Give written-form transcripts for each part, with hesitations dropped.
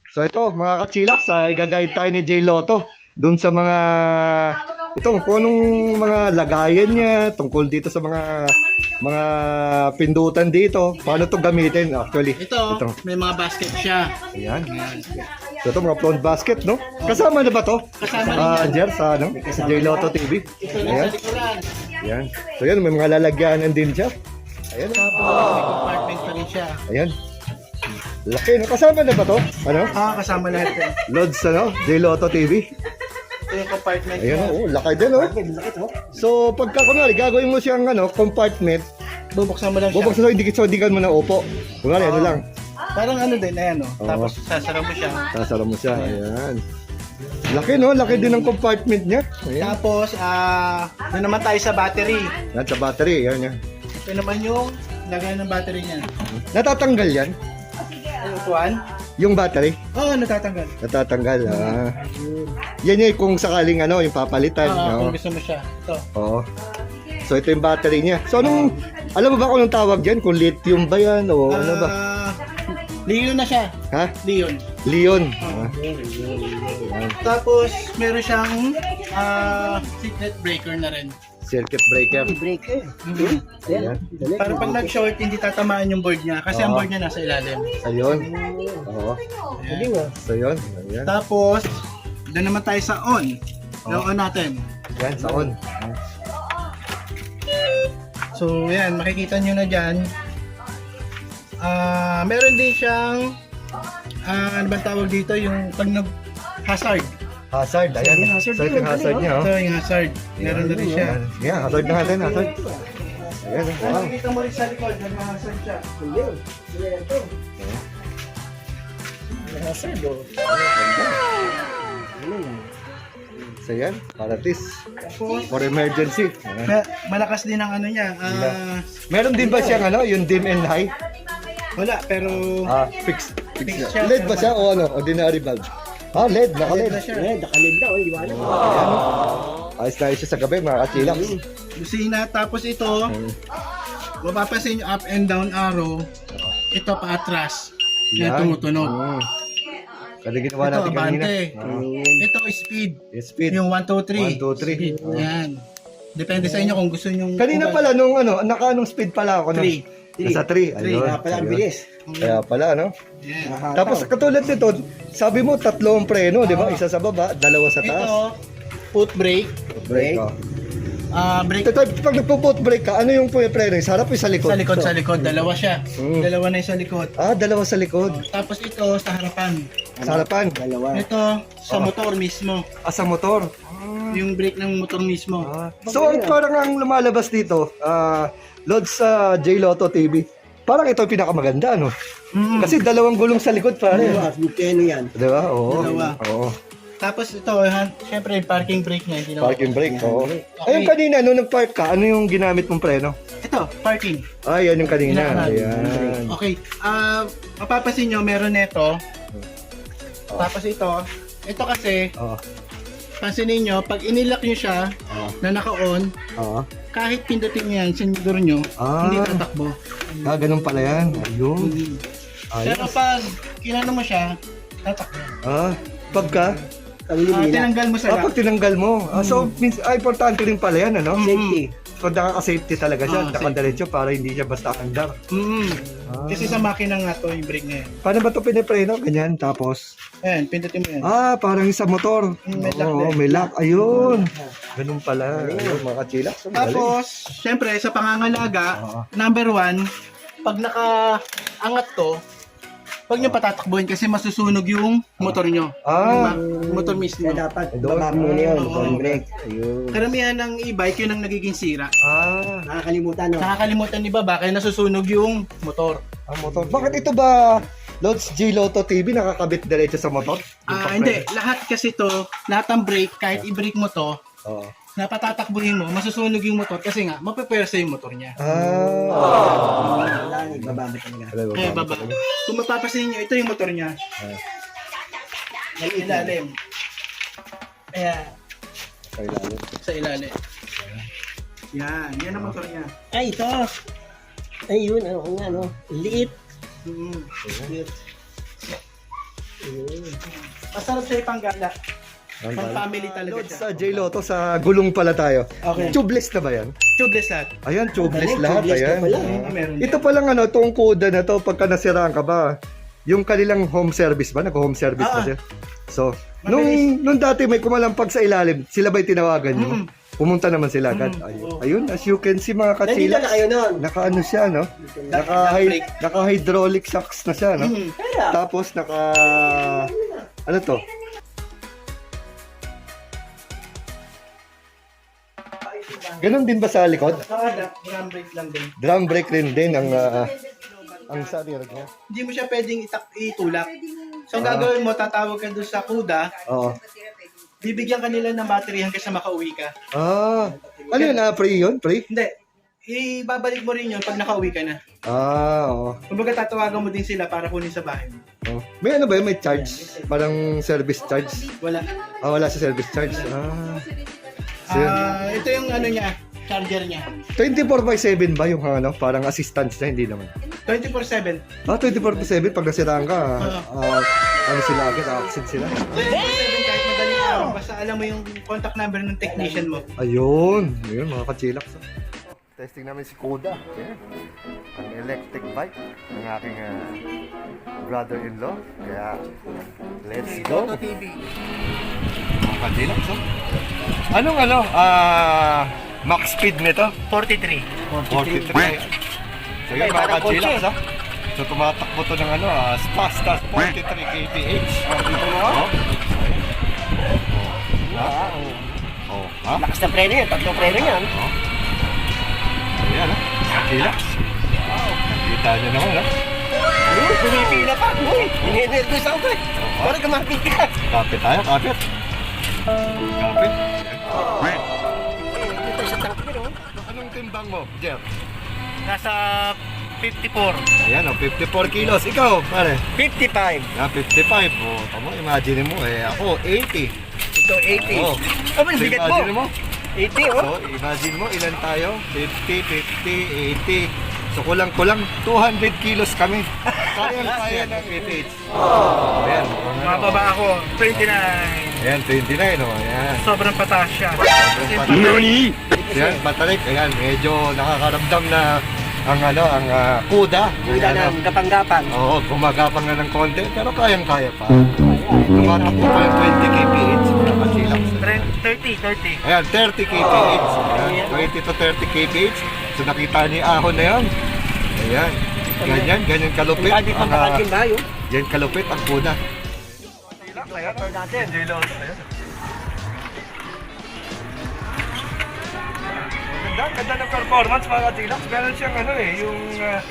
So ito mga kachilax, gagayad tayo ni J Lotto dun sa mga itong kung anong mga lagayan niya tungkol dito sa mga pindutan dito. Paano to gamitin actually? Ito, may mga basket siya. Ayan. So ito mga front basket, no? Kasama na ba to? Kasama na yan. Jer, sa ano? Sa J Lotto TV. Ito lang Ayan. sa likuran. Ayan. So yan, may mga lalagyanan din siya. Ayan. Tapos, may compartment pa rin siya. Ayan. Laki, no? Kasama na ba to? Ano? Kasama lahat yan. Lods, ano? J Lotto TV. Ito yung compartment Ayan, niya. oh, laki din, oh. So, pagka kunwari, gagawin mo siyang ano, compartment, Bubuksan mo lang siya. bubuksan mo, hindi ka mo na upo. Kunwari, ano lang, Parang ano din, ayan o. Oo. Tapos sasara mo siya. sasara mo siya. Ayan. Laki, no? Laki din ng compartment niya. Ayan. Tapos, doon naman tayo sa battery. Yan, sa battery, yan, yan. Ito naman yung lagay ng battery niya. Natatanggal yan? Ay, upuan? Yung battery? Oo, natatanggal. Natatanggal, ah. Yan yung kung sakaling ano, yung papalitan. Kung no? gusto mo siya. Ito. Oo. So, ito yung battery niya. So, anong, alam mo ba kung anong tawag dyan? Kung lithium ba yan o ano ba? Leon na siya. Ha? Leon. Leon. Tapos, meron siyang secret breaker na rin. Circuit breaker. Breaker. Ayan. Para pag nag-short, hindi tatamaan yung board niya. Kasi ang board niya nasa ilalim. Ayun. Oo. Ayan. So, yun. Ayan. Tapos, doon naman tayo sa on. Yung on natin. Ayan, sa on. So, yan, makikita nyo na dyan. Meron din siyang, ano bang tawag dito, yung pag nag-hazard. Hazard. Ayan. So, ito yung hazard niya. Oh. So, yung hazard. Meron na rin siya. Ayan, hazard na natin. Hazard. Ayan. Wow. Makikita mo rin sa likod, nag-hazard siya. So, yan. Para at least, for emergency. Ayan. Malakas din ang ano niya. Meron din ba siyang ano, yung dim and high? Wala, pero Fix. Fix na. siya. LED ba siya o ano? Ordinary bulb? LED. Naka-LED. na siya. Nakalid na, hindi ba alam. Ayos na ayos siya sa gabi, mga kachilax. Busina, tapos ito, mapapansin nyo up and down arrow, ito paatras. Yan, tumutunog. Kasi ginawa Ito, natin kanina. abante. Ito, speed. Yung speed. Yung 1, 2, 3. 1, 2, 3. Speed. Yan. Depende sa inyo kung gusto nyo. Kanina pala nung ano, naka-anong speed pala ako? 3. Nasa 3. Ayun. Pala ang bilis. Kaya pala, no? Yan. Tapos katulad nito, sabi mo tatlo ang preno, di ba? Isa sa baba, dalawa sa taas. Ito, foot brake. Brake. Oh. Brake Ito, pag nagpo-foot brake ka, ano yung preno? Sa harap o sa likod? sa likod. Dalawa siya. Dalawa na yung sa likod. Dalawa sa likod. Tapos ito, sa harapan. Sa harapan. Dalawa. Ito, sa motor mismo. Sa motor. Yung brake ng motor mismo. So, ang parang ang lumalabas dito, Lods sa J Lotto TV, parang ito yung pinakamaganda, no? Kasi dalawang gulong sa likod, pare. Bukeno yan. Di ba? Oo. Dalawa. Oo. Tapos ito, syempre yung parking brake niya. Hindi na Parking brake, oo. Ayun kanina, nung nag-park ka, ano yung ginamit mong preno? Ito, parking. Yan yung kanina. Pinakahan. Ayan. Okay. Mapapansin nyo, meron neto. Tapos ito kasi, Oo. pansinin nyo, pag inilock nyo siya, na naka-on, Oo. kahit pindutin nyo yan, sinidor nyo, hindi tatakbo. Ganun pala yan. Ayun. Pero Ayos. pag kinano mo siya, tatakbo. Pagka? Tinanggal mo sa Pag tinanggal mo. So, importante rin pala yan, ano? Safety. So, nakaka-safety talaga siya. Oo, Nakadiretso para hindi siya basta andar. Kasi sa makina nga to, yung brake na yan. Paano ba ito pinipreno? Ganyan, tapos? Ayan, pindutin mo yan. Parang sa motor. May lock Oo, din. may lock. Ayun. Ganun pala. Ayun, mga kachila. Tapos, syempre, sa pangangalaga, number 1, pag nakaangat to, huwag nyo patatakbuhin kasi masusunog yung motor nyo. Yung motor mismo. Kaya dapat Doon. baba muna yun. Oo. Yung brake. Ayun. Karamihan ng e-bike, yun ang nagiging sira. Nakakalimutan, no? Nakakalimutan ni Baba, kaya nasusunog yung motor. Motor. Bakit ito ba, Lods J Lotto TV, nakakabit diretso sa motor? Hindi, lahat kasi to, lahat ng brake, kahit i-brake mo to, Oo. na patatakbuhin mo, masusunog yung motor kasi nga, mapapwersa yung motor niya. Wala, nagbababa talaga. Kaya Baba, kung mapapasin nyo, ito yung motor niya. May ilalim. Ayan, sa ilalim. Yan ang motor niya. Ay, ito. Ay, yun. Ano nga, no? Liit. Mm. Masarap siya ipanggala. Pang family talaga Lods siya. sa J Lotto, sa gulong pala tayo. Okay. Tubeless na ba yan? Tubeless lahat. Ayan, tubeless Galing, lahat. tubeless na Ayan. pala. Meron. Ito palang ano, itong kuda na to, pagka nasiraan ka ba, yung kanilang home service ba? Nag-home service ba siya? So, nung dati may kumalampag sa ilalim, sila ba'y tinawagan nyo? Pumunta naman sila agad. Ayun, as you can see mga Nandito katsila, na kayo noon. naka-ano siya, no? Naka-hydraulic shocks na siya, no? Kaya. Tapos ano to? Ganon din ba sa likod? Drum brake lang din. Drum brake rin din ang sarir niya. Hindi mo siya pwedeng itulak. So, ang gagawin mo, tatawag ka doon sa kuda, Oo. bibigyan ka nila ng battery hanggang sa makauwi ka. Ano yun? Free yun? Free? Hindi. Ibabalik mo rin yun pag nakauwi ka na. Oo. Kumbaga tatawagan mo din sila para kunin sa bahay mo. Oh. May ano ba yun? May charge? Parang service charge? Wala. Wala sa service charge. So, yun. Ito yung ano niya, charger niya. 24/7 ba yung ano? Parang assistance na? Hindi naman. 24/7. 24/7 pag nasiraan ka, ano sila agad, accent sila. 24/7 kahit madaling araw, basta alam mo yung contact number ng technician mo. Ayun mga kachilaks. Testing namin si Kuda. Yeah. Ang electric bike ng aking brother-in-law. Kaya, let's go. TV. Mga kachilaks, Anong max speed nito? 43. 43. So yun mga kachilaks, So tumatakbo to ng as fast as 43 kph. Lakas na preno yan. Tatlong preno yan. Ayan, kachilaks. Wow, nakita nyo naman, Pumipila pa. Hininervous ako eh. Parang kumapit ka. Kapit tayo, kapit. Kapit. Ito sa tank pero. Anong timbang mo, Jeff? Nasa 54. Ayan, 54 kilos. Ikaw, pare? 55. 55. Tamo, imagine mo, ako, 80. Ito 80. Oh. Ano ba yung bigat mo? Imagine mo. 80 oh. So, imagine mo, ilan tayo? 50, 50, 80. So, kulang-kulang 200 kilos kami. Kayang-kaya ng 88. Ayan. Mababa ako, 29. Ayan, 29, Ayan. Sobrang pataas siya. Nani? Ayan, batalik. Ayan, medyo nakakaramdam na ang kuda. Kuda Ayan, ng gapang-gapang. Oo, gumagapang na ng konti, pero kayang-kaya pa. Tumatakbo pa yung 20 kph. Nakasilang. 30. Ayan, 30 kph. Ayan, 20 to 30 kph. So nakita ni Ahon na yan. Ayan. Ganyan kalupit. Hindi pa makakin ba yun? Yan kalupit ang kuda. Motor natin. Ganda ng performance mga katilax. Meron siyang yung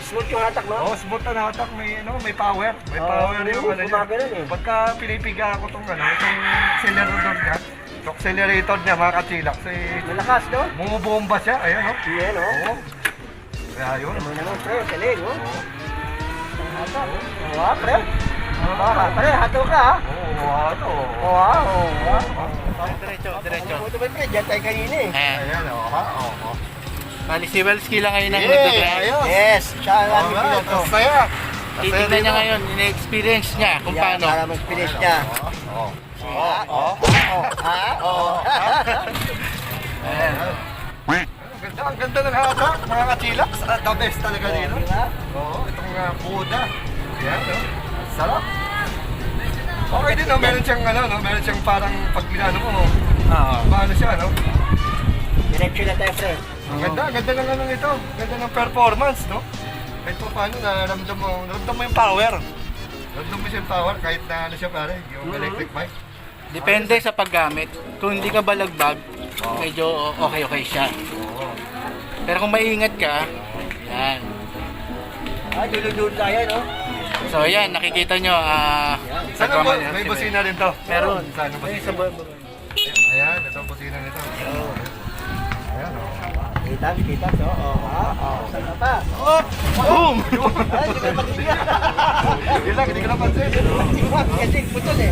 Smooth yung hatak no? smooth na hatak, may power. May power yung gumagano'n eh. Pagka pinipiga ako itong itong accelerator niya, yung accelerator niya mga katilax, Malakas no? bumubomba siya. Ayan, Yan oh. Oo. Kaya yun. Ano naman pre, galing oh. Ang hatak. Oo pre. Pre, hato ka ha. Oo. Diretso. Ito ba pre, dyan tayo kanina eh. Ayan, oo. Bali, si Welski lang ngayon ang Yeah, nagdadrive. ayos. Yes, siya ang aming Alright, piloto. masaya. Titignan niya ngayon, in-experience niya kung Yan, paano. para mag-finish niya. Ang ganda ng hatak, mga kachilaks. The best talaga dito. Oo, itong kuda. Ayan, sarap. Okay din, meron siyang meron siyang parang pag pinano mo, paano siya, Diretso na tayo pre. Ang ganda ng ito. Ganda ng performance, Kahit pa paano, naramdam mo yung power. Naramdam mo siya yung power kahit na siya pare, yung electric bike. Depende sa paggamit. Kung hindi ka balagbag, medyo okay siya. Pero kung maingat ka, yan. Dulod-dulod tayo no? So yan, nakikita nyo, Sana po, may busina rin to. Meron. Sana busina. Ayan, ito ang busina nito. Ayan, Kita. Saan ka pa? Boom! Ay, hindi ka pakinggan. Hindi ko napansin. Kasi putol eh.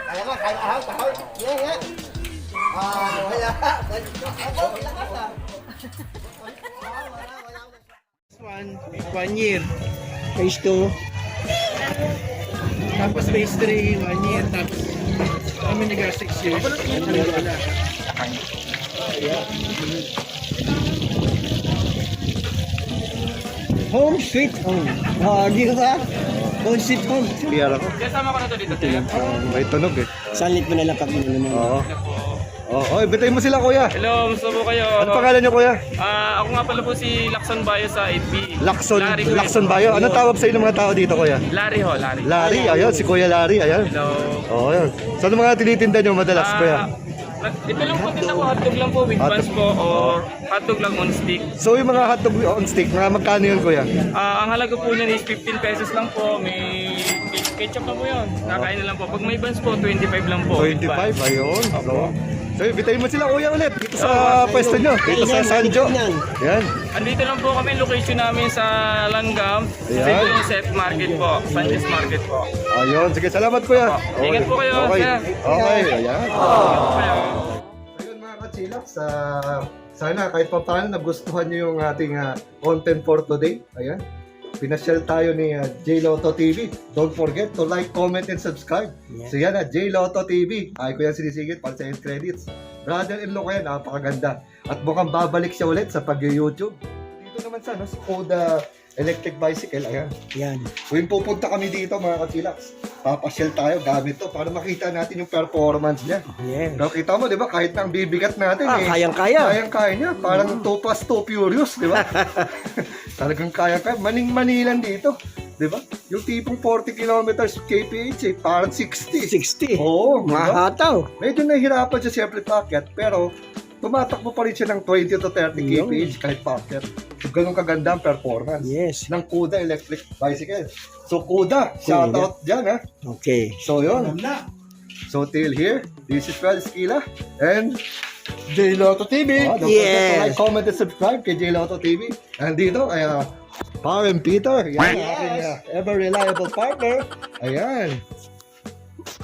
Alam mo, kaya ahal. One year. Phase 2. Tapos phase 3, 1 year. Tapos kami nag 6 years. Wala. Home sweet home. Dito ka. Home sweet home. Clear ako. Kasama ko na to dito, sir. May tunog eh. Salit mo na lang pag ininom mo. Oo. Oh, bitayin mo sila kuya. Hello, musta po kayo? Ano pangalan niyo kuya? Ako nga pala po si Lacson Bayo sa 8B. Larry Lacson Bayo. Anong tawag sa inyo mga tao dito kuya? Larry ho, Larry. Larry, ayun, si Kuya Larry, ayun. Hello. Oo, ayun. Saan mga tinitinda niyo madalas kuya? Ito lang po din ako, hotdog lang po with buns po or hotdog lang on stick. So yung mga hotdog on stick, mga magkano yun kuya? Ang halaga po niyan is 15 pesos lang po. May ketchup na po yun. Nakain na lang po. Pag may buns po, 25 lang po. with 25, buns. ayun. So bitayin mo sila kuya ulit dito sa pwesto nyo, dito sa Sanjo. Yan. Andito lang po kami, location namin sa Langgam. Ayan. Sa Set Market po. Sanchez Market po. Ayun, sige, salamat kuya. Ingat po kayo, Okay, sir. okay, ayan. Ingat po kayo. Ayun mga kachilak, sana kahit pa paano nagustuhan nyo yung ating content for today. Ayan. Pinasyal tayo ni J Lotto TV. Don't forget to like, comment, and subscribe. Yeah. So yan J Lotto TV. Ay ko yan sinisigit para sa end credits. Brother-in-law ko yan, napakaganda. At mukhang babalik siya ulit sa pag-YouTube. Dito naman sa Skoda electric bicycle. Ayan. Yan. Kung pupunta kami dito mga kachilaks, papasyal tayo gamit to para makita natin yung performance niya. Yes. Pero kita mo, di ba, kahit na ang bibigat natin Kayang-kaya. kayang-kaya niya. Parang 2 plus 2 furious, di ba? Talagang kaya-kaya. Maning-manilan dito, di ba? Yung tipong 40 kilometers kph, parang 60. 60. Oo, di ba? Mahataw. Medyo nahihirapan siya siyempre packet, pero tumatakbo pa rin siya ng 20 to 30 Yun. kph kahit packet. So, ganun kaganda ang performance Yes. ng Kuda electric bicycle. So, Kuda, shout out dyan, ha? Okay. So, yun. Wala. So, till here, this is Fel Esquila and J Lotto TV. don't forget to like, comment, and subscribe kay J Lotto TV. And dito, ay Par and Peter. Yan, aking ever reliable partner. Ayan.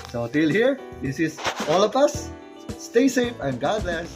So, till here, this is all of us. Stay safe and God bless.